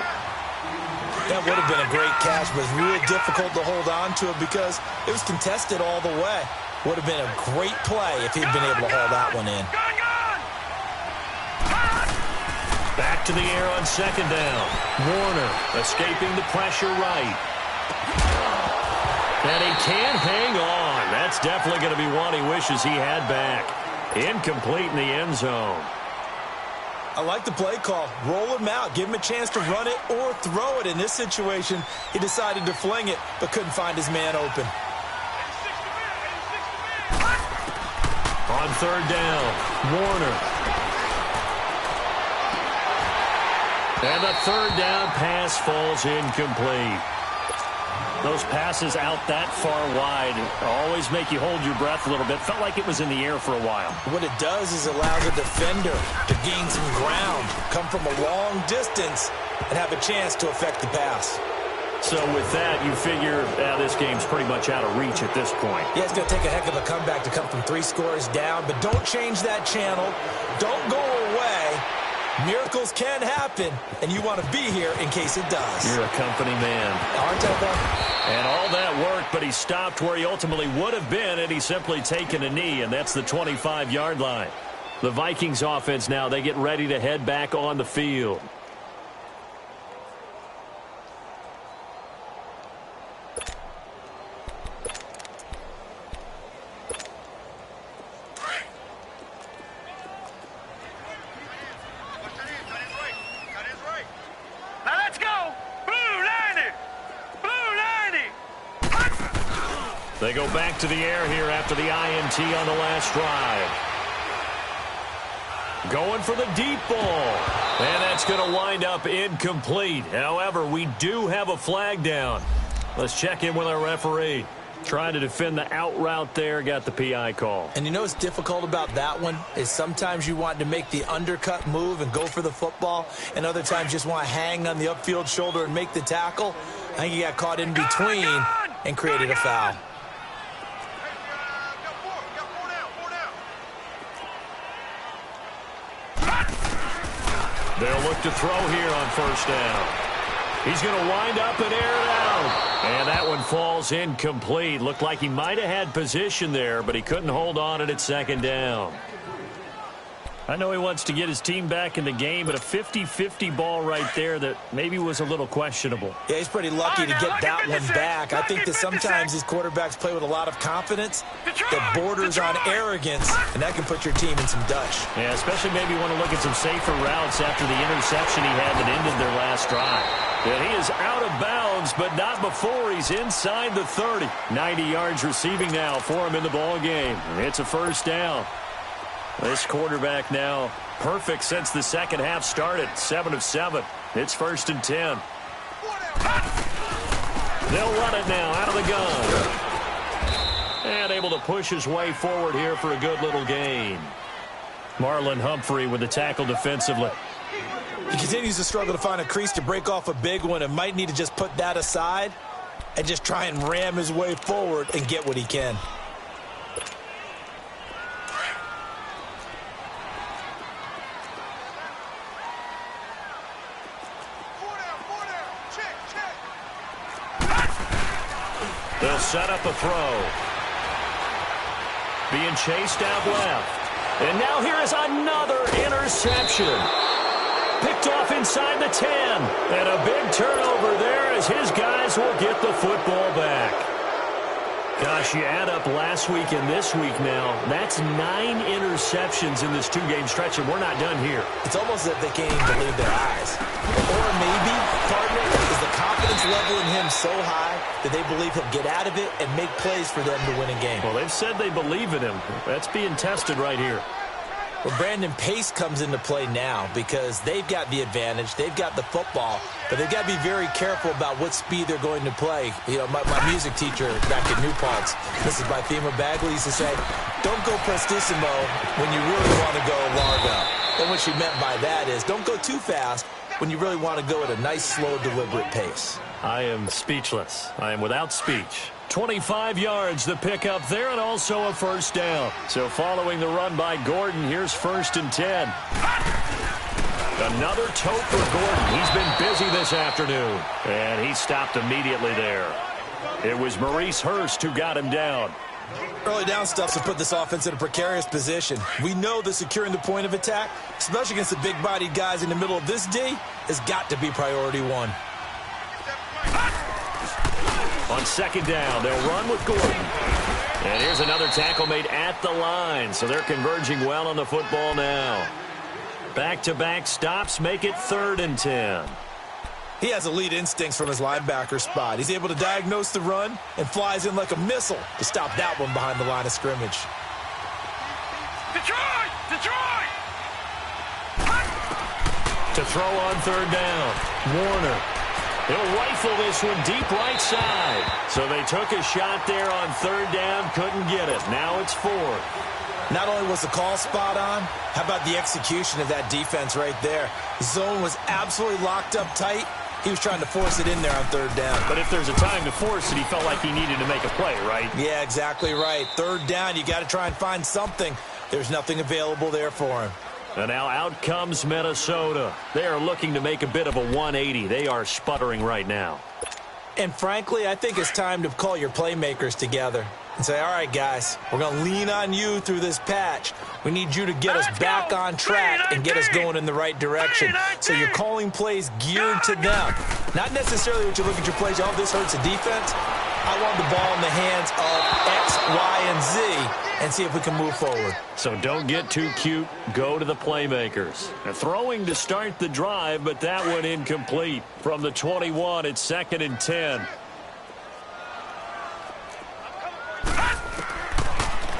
That would have been a great catch, but it's really difficult to hold on to it because it was contested all the way. Would have been a great play if he'd been able to haul that one in. Back to the air on second down. Warner escaping the pressure right. And he can't hang on. That's definitely going to be one he wishes he had back. Incomplete in the end zone. I like the play call. Roll him out. Give him a chance to run it or throw it. In this situation, he decided to fling it, but couldn't find his man open. On third down, Warner. And the third down pass falls incomplete. Those passes out that far wide always make you hold your breath a little bit. Felt like it was in the air for a while. What it does is allows a defender to gain some ground, come from a long distance, and have a chance to affect the pass. So with that, you figure this game's pretty much out of reach at this point. Yeah, it's going to take a heck of a comeback to come from 3 scores down, but don't change that channel. Don't go away. Miracles can happen, and you want to be here in case it does. You're a company man. Aren't I, though? And all that work, but he stopped where he ultimately would have been, and he's simply taken a knee, and that's the 25-yard line. The Vikings offense now, they get ready to head back on the field. They go back to the air here after the INT on the last drive. Going for the deep ball. And that's going to wind up incomplete. However, we do have a flag down. Let's check in with our referee. Trying to defend the out route there, got the PI call. And you know what's difficult about that one is sometimes you want to make the undercut move and go for the football, and other times just want to hang on the upfield shoulder and make the tackle. I think he got caught in between and created a foul. They'll look to throw here on first down. He's going to wind up and air it out. And that one falls incomplete. Looked like he might have had position there, but he couldn't hold on at second down. I know he wants to get his team back in the game, but a 50-50 ball right there that maybe was a little questionable. Yeah, he's pretty lucky to get that one back. I think that sometimes these quarterbacks play with a lot of confidence that borders on arrogance, and that can put your team in some Dutch. Yeah, especially maybe want to look at some safer routes after the interception he had that ended their last drive. And he is out of bounds, but not before he's inside the 30. 90 yards receiving now for him in the ball game. It's a first down. This quarterback now perfect since the second half started. 7 of 7. It's first and 10. They'll run it now out of the gun. And able to push his way forward here for a good little gain. Marlon Humphrey with the tackle defensively. He continues to struggle to find a crease to break off a big one and might need to just put that aside and just try and ram his way forward and get what he can. They'll set up a throw. Being chased out left. And now here is another interception. Picked off inside the 10. And a big turnover there as his guys will get the football back. Gosh, you add up last week and this week now. That's 9 interceptions in this 2-game stretch, and we're not done here. It's almost as if they can't even believe their eyes. Or maybe, partner, is the confidence level in him so high that they believe he'll get out of it and make plays for them to win a game. Well, they've said they believe in him. That's being tested right here. Well, Brandon, pace comes into play now because they've got the advantage. They've got the football, but they've got to be very careful about what speed they're going to play. You know, my music teacher back at New Paltz, Mrs. Bythema Bagley, used to say, don't go prestissimo when you really want to go largo. And what she meant by that is don't go too fast when you really want to go at a nice, slow, deliberate pace. I am speechless. I am without speech. 25 yards the pickup there, and also a first down. So following the run by Gordon, here's 1st and 10. Another tote for Gordon. He's been busy this afternoon. And he stopped immediately there. It was Maurice Hurst who got him down. Early down stuff to put this offense in a precarious position. We know that securing the point of attack, especially against the big-bodied guys in the middle of this D, has got to be priority one. On 2nd down, they'll run with Gordon. And here's another tackle made at the line, so they're converging well on the football now. Back-to-back stops make it 3rd and 10. He has elite instincts from his linebacker spot. He's able to diagnose the run and flies in like a missile to stop that one behind the line of scrimmage. Detroit! Detroit! To throw on 3rd down, Warner. He'll rifle this one deep right side. So they took a shot there on 3rd down, couldn't get it. Now it's 4th. Not only was the call spot on, how about the execution of that defense right there? The zone was absolutely locked up tight. He was trying to force it in there on 3rd down. But if there's a time to force it, he felt like he needed to make a play, right? Yeah, exactly right. 3rd down, you got to try and find something. There's nothing available there for him. And now out comes Minnesota. They are looking to make a bit of a 180. They are sputtering right now. And frankly, I think it's time to call your playmakers together and say, all right, guys, we're going to lean on you through this patch. We need you to get us back on track and get us going in the right direction. So you're calling plays geared to them. Not necessarily what you look at your plays, oh, this hurts the defense. I want the ball in the hands of X, Y, and Z and see if we can move forward. So don't get too cute. Go to the playmakers. And throwing to start the drive, but that one incomplete. From the 21, it's 2nd and 10.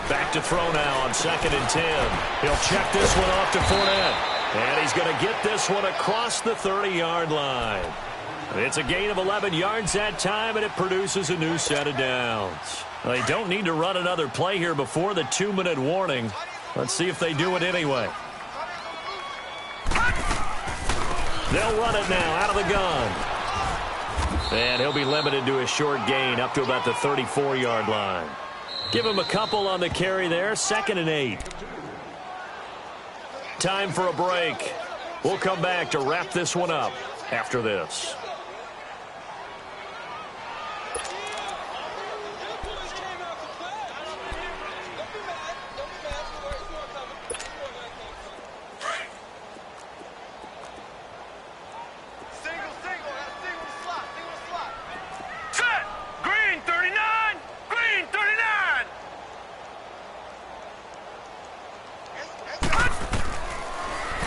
Back to throw now on 2nd and 10. He'll check this one off to Fournette. And he's going to get this one across the 30-yard line. It's a gain of 11 yards that time, and it produces a new set of downs. They don't need to run another play here before the 2-minute warning. Let's see if they do it anyway. They'll run it now out of the gun. And he'll be limited to a short gain up to about the 34-yard line. Give him a couple on the carry there. 2nd and 8. Time for a break. We'll come back to wrap this one up after this.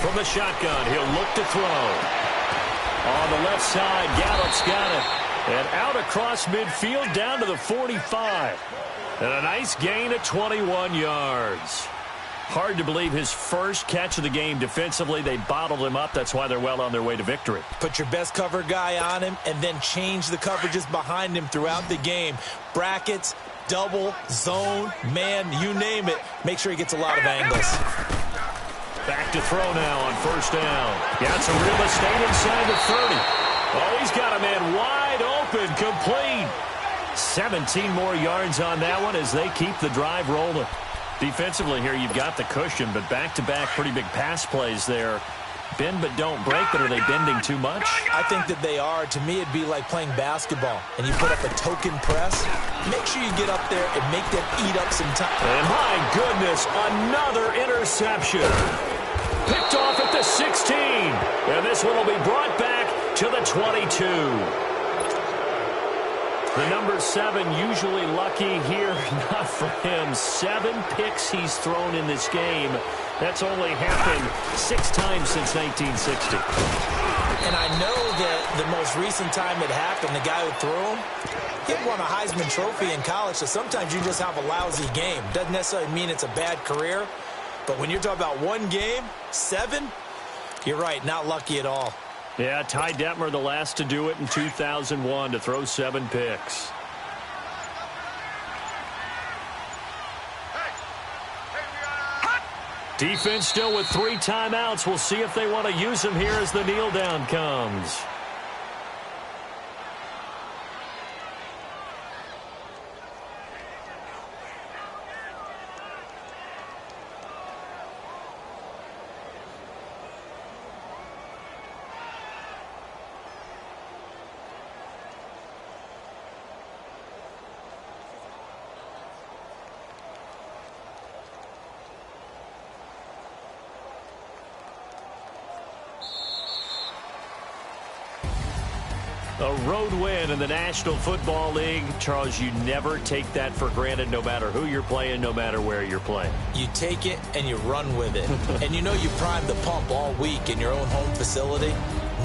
From the shotgun, he'll look to throw. On the left side, Gallup's got it. And out across midfield down to the 45. And a nice gain of 21 yards. Hard to believe his first catch of the game defensively. They bottled him up. That's why they're well on their way to victory. Put your best cover guy on him and then change the coverages behind him throughout the game. Brackets, double, zone, man, you name it. Make sure he gets a lot of angles. Back to throw now on 1st down. Got some real estate inside the 30. Oh, he's got a man wide open, complete. 17 more yards on that one as they keep the drive rolling. Defensively here, you've got the cushion, but back-to-back pretty big pass plays there. Bend but don't break, but are they bending too much? I think that they are. To me, it'd be like playing basketball, and you put up a token press. Make sure you get up there and make them eat up some time. And my goodness, another interception. Picked off at the 16. And this one will be brought back to the 22. The number 7 usually lucky here. Not for him. 7 picks he's thrown in this game. That's only happened 6 times since 1960. And I know that the most recent time it happened, the guy who threw him, he won a Heisman Trophy in college, so sometimes you just have a lousy game. Doesn't necessarily mean it's a bad career, but when you're talking about one game, 7, you're right, not lucky at all. Yeah, Ty Detmer, the last to do it in 2001, to throw 7 picks. Defense still with 3 timeouts. We'll see if they want to use them here as the kneel down comes. A road win in the National Football League. Charles, you never take that for granted no matter who you're playing, no matter where you're playing. You take it and you run with it. And you know you primed the pump all week in your own home facility.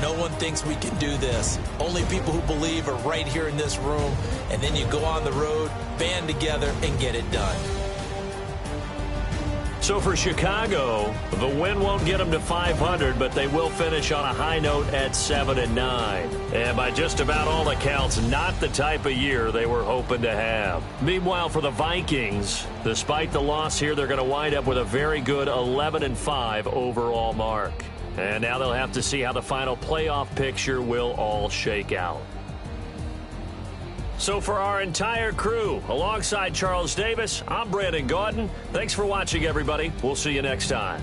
No one thinks we can do this. Only people who believe are right here in this room. And then you go on the road, band together, and get it done. So for Chicago, the win won't get them to 500, but they will finish on a high note at 7-9. And by just about all accounts, not the type of year they were hoping to have. Meanwhile, for the Vikings, despite the loss here, they're going to wind up with a very good 11-5 overall mark. And now they'll have to see how the final playoff picture will all shake out. So for our entire crew, alongside Charles Davis, I'm Brandon Gaudin. Thanks for watching, everybody. We'll see you next time.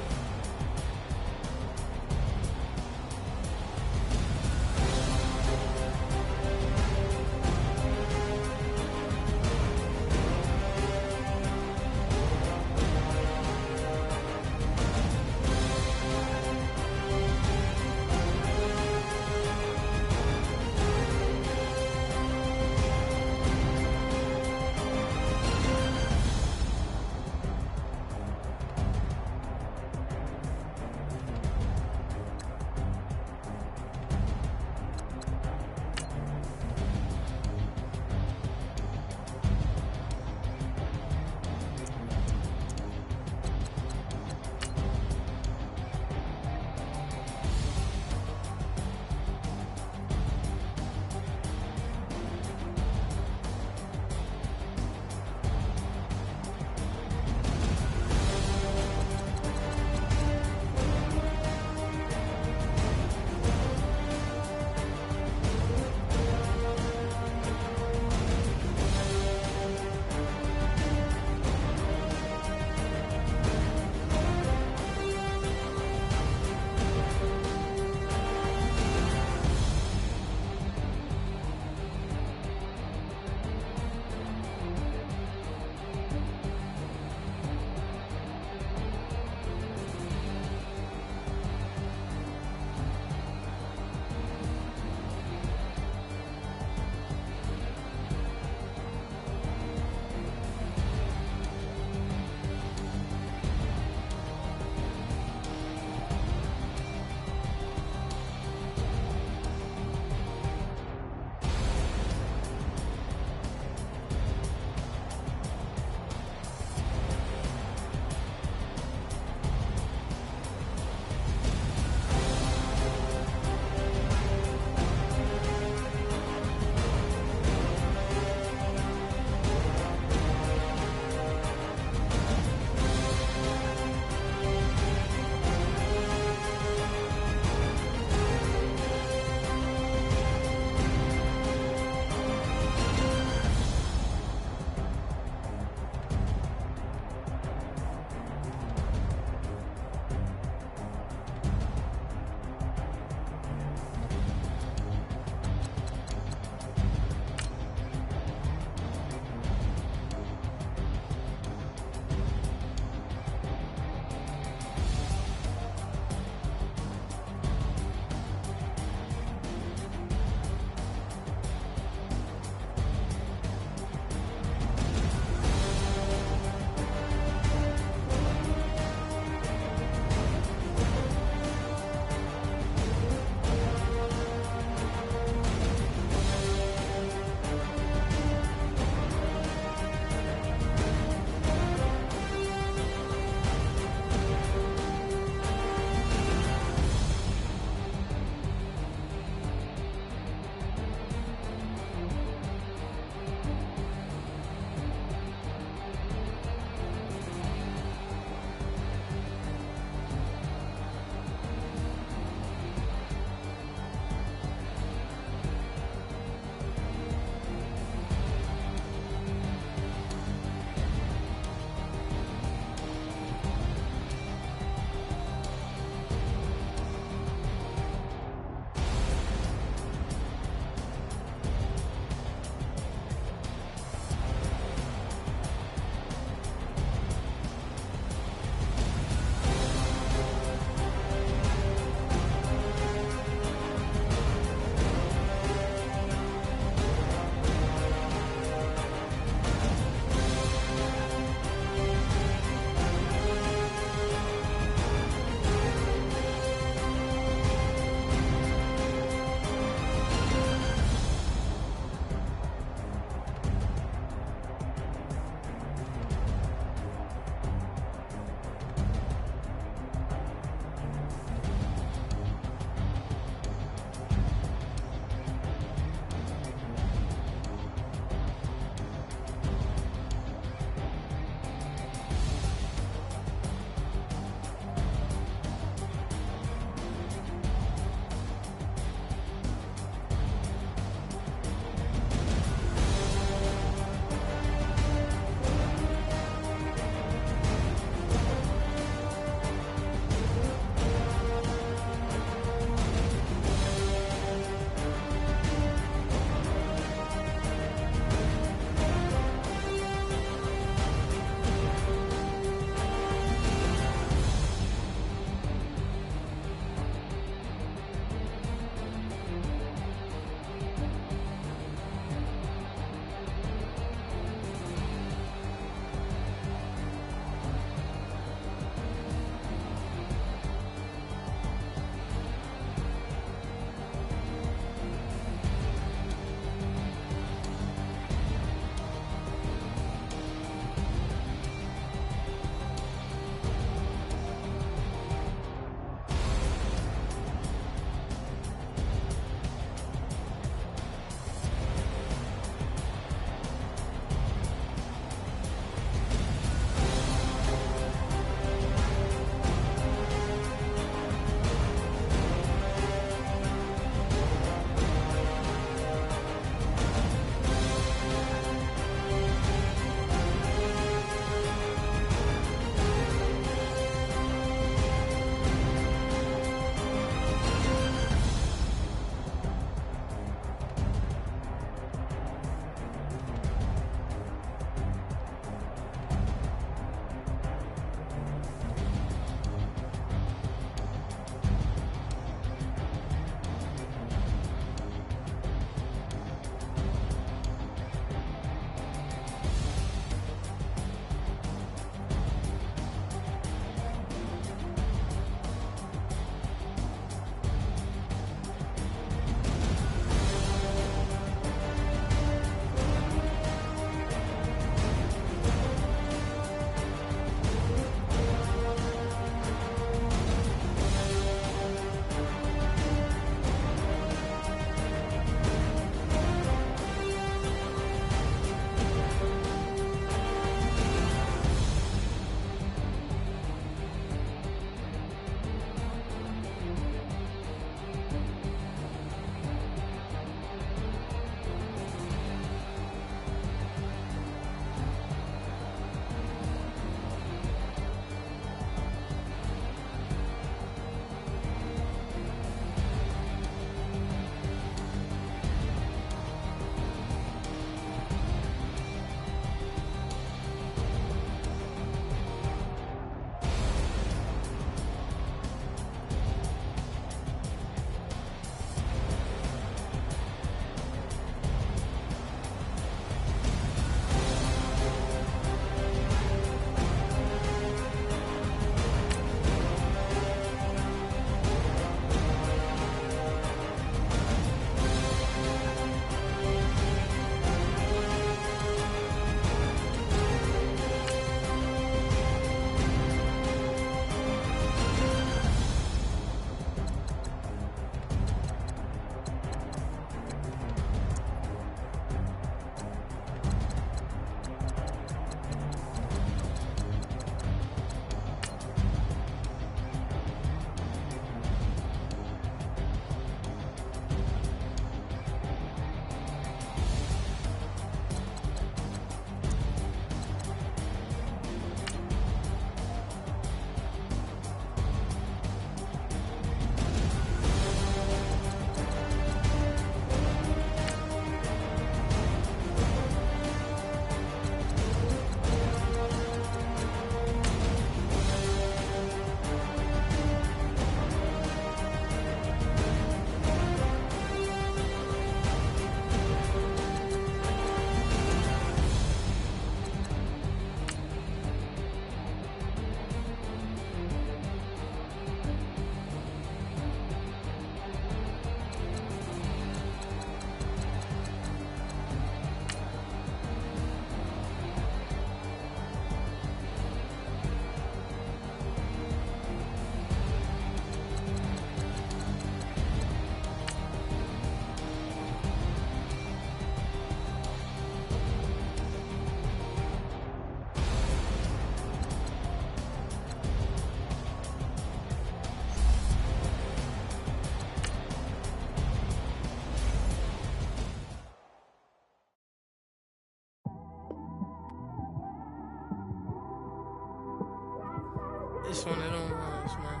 just one of them ones, man.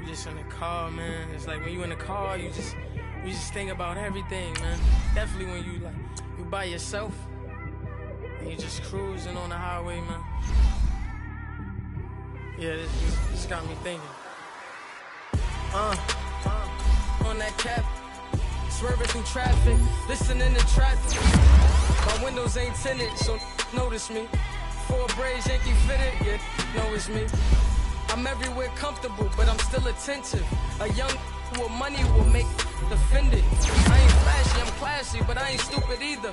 You just in the car, man. It's like when you in the car, you just think about everything, man. Definitely when you by yourself and you just cruising on the highway, man. Yeah, this got me thinking. On that cap, swerving through traffic, listening to traffic. My windows ain't tinted, so notice me. 4 braids, Yankee fitted, yeah, know it's me. I'm everywhere comfortable, but I'm still attentive. A young with money will make offended. I ain't flashy, I'm classy, but I ain't stupid either.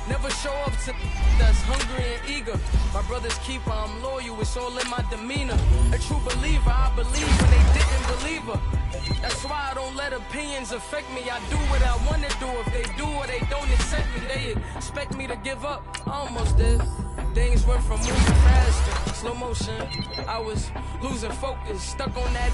Never show up to that's hungry and eager. My brother's keeper, I'm loyal, it's all in my demeanor. A true believer, I believe when they didn't believe her. That's why I don't let opinions affect me. I do what I want to do. If they do or they don't accept me, they expect me to give up. I almost did. Things went from moving faster, slow motion. I was losing focus, stuck on that.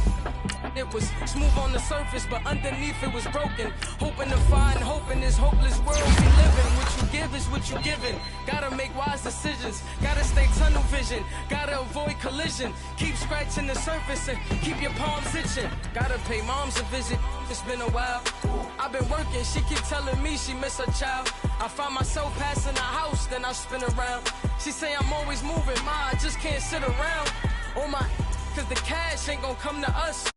It was smooth on the surface, but underneath it was broken. Hoping to find hope in this hopeless world we live in. What you give is what you given. Gotta make wise decisions. Gotta stay tunnel vision. Gotta avoid collision. Keep scratching the surface and keep your palms itching. Gotta pay moms a visit. It's been a while. I've been working. She keep telling me she miss her child. I find myself passing the house, then I spin around. She say I'm always moving. Ma, I just can't sit around. Oh my, cause the cash ain't gonna come to us.